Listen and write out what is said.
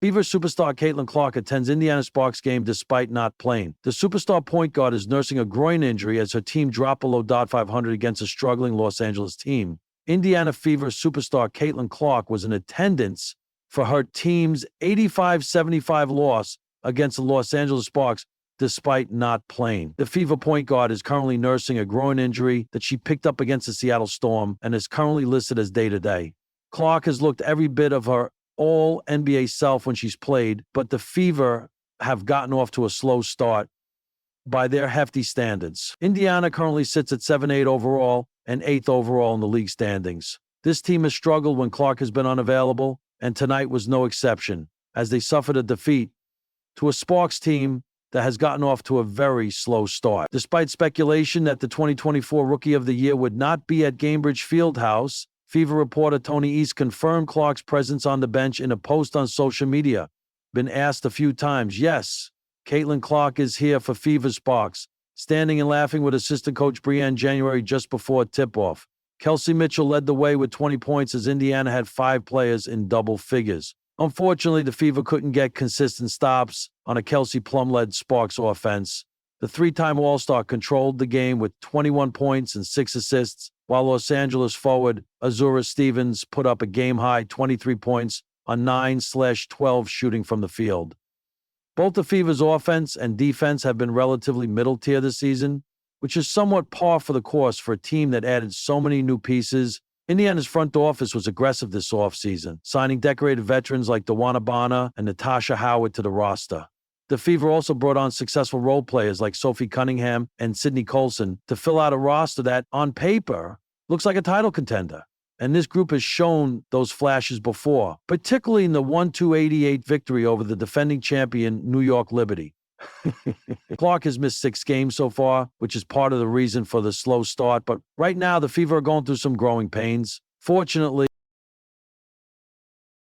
Fever superstar Caitlin Clark attends Indiana Sparks game despite not playing. The superstar point guard is nursing a groin injury as her team dropped below .500 against a struggling Los Angeles team. Indiana Fever superstar Caitlin Clark was in attendance for her team's 85-75 loss against the Los Angeles Sparks despite not playing. The Fever point guard is currently nursing a groin injury that she picked up against the Seattle Storm and is currently listed as day-to-day. Clark has looked every bit of her all-NBA self when she's played, but the Fever have gotten off to a slow start by their hefty standards. Indiana currently sits at 7-8 overall and 8th overall in the league standings. This team has struggled when Clark has been unavailable, and tonight was no exception, as they suffered a defeat to a Sparks team that has gotten off to a very slow start. Despite speculation that the 2024 Rookie of the Year would not be at Gainbridge Fieldhouse, Fever reporter Tony East confirmed Clark's presence on the bench in a post on social media. Been asked a few times, yes, Caitlin Clark is here for Fever Sparks, standing and laughing with assistant coach Brianne January just before tip-off. Kelsey Mitchell led the way with 20 points as Indiana had 5 players in double figures. Unfortunately, the Fever couldn't get consistent stops on a Kelsey Plum-led Sparks offense. The 3-time All-Star controlled the game with 21 points and 6 assists, while Los Angeles forward Azura Stevens put up a game-high 23 points on 9/12 shooting from the field. Both the Fever's offense and defense have been relatively middle-tier this season, which is somewhat par for the course for a team that added so many new pieces. Indiana's front office was aggressive this offseason, signing decorated veterans like wnba and Natasha Howard to the roster. The Fever also brought on successful role players like Sophie Cunningham and Sydney Colson to fill out a roster that, on paper, looks like a title contender. And this group has shown those flashes before, particularly in the 1-2-88 victory over the defending champion New York Liberty. Clark has missed 6 games so far, which is part of the reason for the slow start, but right now the Fever are going through some growing pains. Fortunately,